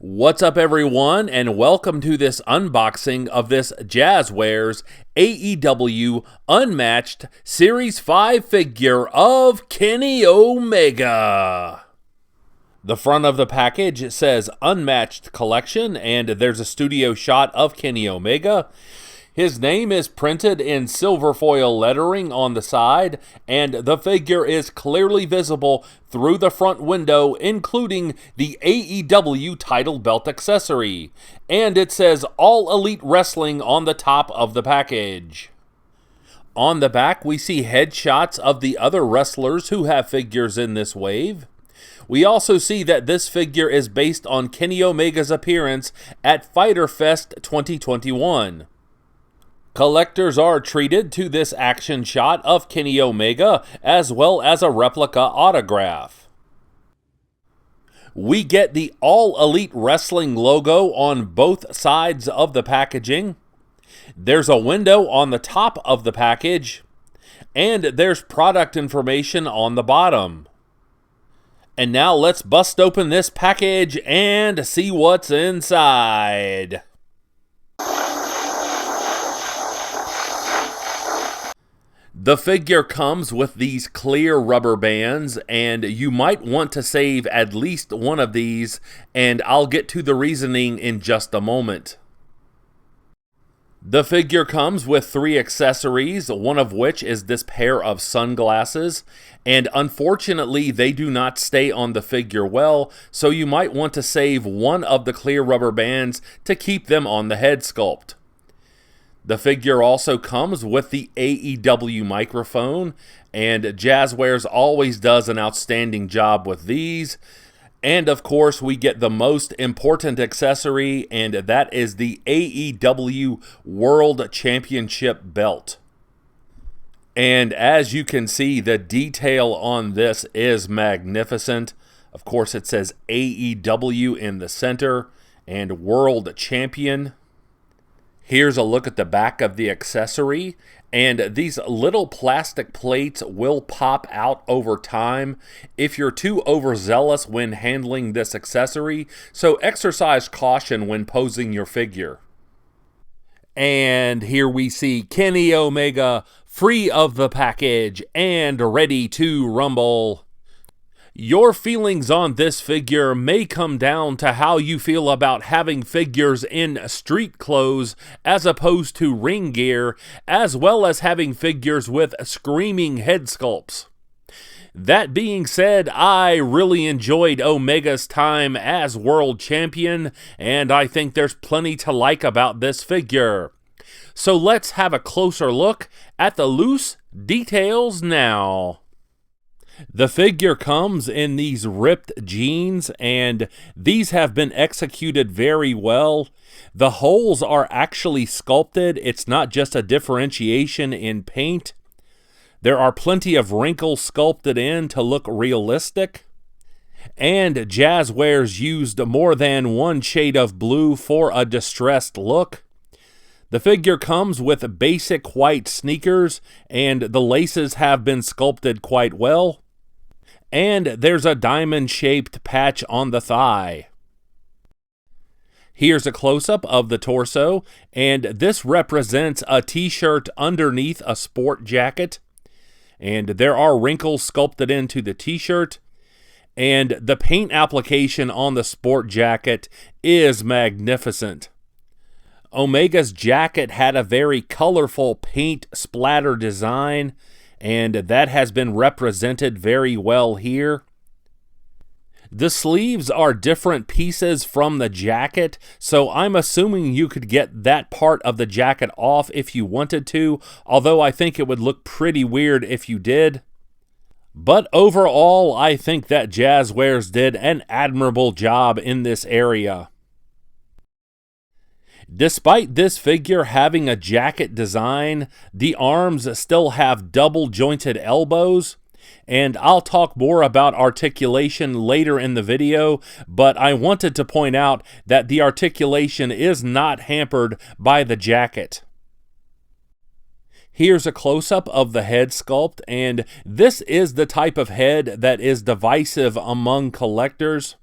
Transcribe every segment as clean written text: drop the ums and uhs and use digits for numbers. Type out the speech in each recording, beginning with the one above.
What's up, everyone, and welcome to this unboxing of this Jazwares AEW Unmatched Series 5 figure of Kenny Omega. The front of the package says Unmatched Collection, and there's a studio shot of Kenny Omega. His name is printed in silver foil lettering on the side, and the figure is clearly visible through the front window, including the AEW title belt accessory. And it says All Elite Wrestling on the top of the package. On the back, we see headshots of the other wrestlers who have figures in this wave. We also see that this figure is based on Kenny Omega's appearance at Fyter Fest 2021. Collectors are treated to this action shot of Kenny Omega, as well as a replica autograph. We get the All Elite Wrestling logo on both sides of the packaging. There's a window on the top of the package, and there's product information on the bottom. And now let's bust open this package and see what's inside. The figure comes with these clear rubber bands, and you might want to save at least one of these, and I'll get to the reasoning in just a moment. The figure comes with 3 accessories, one of which is this pair of sunglasses, and unfortunately they do not stay on the figure well, so you might want to save one of the clear rubber bands to keep them on the head sculpt. The figure also comes with the AEW microphone, and Jazwares always does an outstanding job with these. And of course, we get the most important accessory, and that is the AEW World Championship belt. And as you can see, the detail on this is magnificent. Of course, it says AEW in the center and World Champion. Here's a look at the back of the accessory, and these little plastic plates will pop out over time if you're too overzealous when handling this accessory, so exercise caution when posing your figure. And here we see Kenny Omega free of the package and ready to rumble. Your feelings on this figure may come down to how you feel about having figures in street clothes as opposed to ring gear, as well as having figures with screaming head sculpts. That being said, I really enjoyed Omega's time as world champion, and I think there's plenty to like about this figure. So let's have a closer look at the loose details now. The figure comes in these ripped jeans, and these have been executed very well. The holes are actually sculpted. It's not just a differentiation in paint. There are plenty of wrinkles sculpted in to look realistic. And Jazwares used more than one shade of blue for a distressed look. The figure comes with basic white sneakers, and the laces have been sculpted quite well. And there's a diamond-shaped patch on the thigh. Here's a close-up of the torso, and this represents a t-shirt underneath a sport jacket. And there are wrinkles sculpted into the t-shirt, and the paint application on the sport jacket is magnificent. Omega's jacket had a very colorful paint splatter design, and that has been represented very well here. The sleeves are different pieces from the jacket, so I'm assuming you could get that part of the jacket off if you wanted to, although I think it would look pretty weird if you did. But overall, I think that Jazwares did an admirable job in this area. Despite this figure having a jacket design, the arms still have double jointed elbows, and I'll talk more about articulation later in the video, but I wanted to point out that the articulation is not hampered by the jacket. Here's a close-up of the head sculpt, and this is the type of head that is divisive among collectors.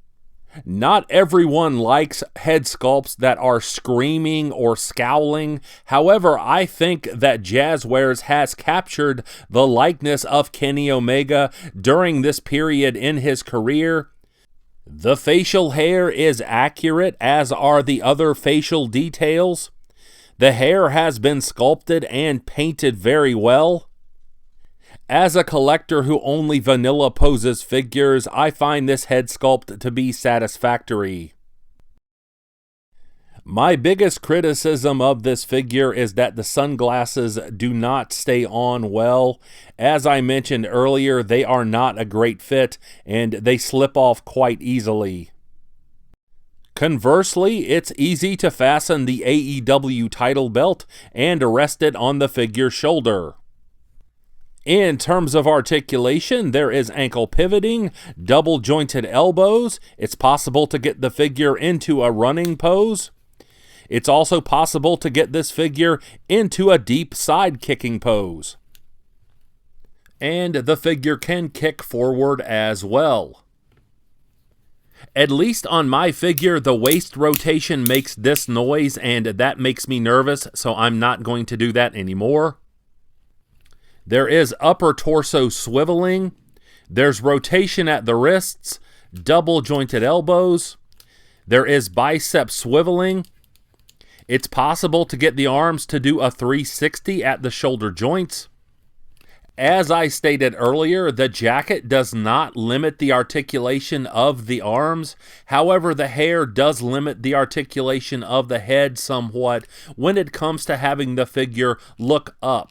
Not everyone likes head sculpts that are screaming or scowling. However, I think that Jazwares has captured the likeness of Kenny Omega during this period in his career. The facial hair is accurate, as are the other facial details. The hair has been sculpted and painted very well. As a collector who only vanilla poses figures, I find this head sculpt to be satisfactory. My biggest criticism of this figure is that the sunglasses do not stay on well. As I mentioned earlier, they are not a great fit and they slip off quite easily. Conversely, it's easy to fasten the AEW title belt and rest it on the figure's shoulder. In terms of articulation, there is ankle pivoting, double jointed elbows. It's possible to get the figure into a running pose. It's also possible to get this figure into a deep side kicking pose. And the figure can kick forward as well. At least on my figure, the waist rotation makes this noise, and that makes me nervous, so I'm not going to do that anymore. There is upper torso swiveling. There's rotation at the wrists, double jointed elbows. There is bicep swiveling. It's possible to get the arms to do a 360 at the shoulder joints. As I stated earlier, the jacket does not limit the articulation of the arms. However, the hair does limit the articulation of the head somewhat when it comes to having the figure look up.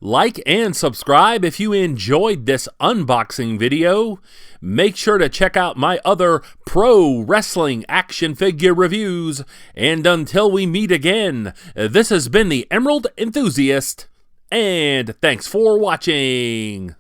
Like and subscribe if you enjoyed this unboxing video. Make sure to check out my other pro wrestling action figure reviews. And until we meet again, this has been the Emerald Enthusiast, and thanks for watching.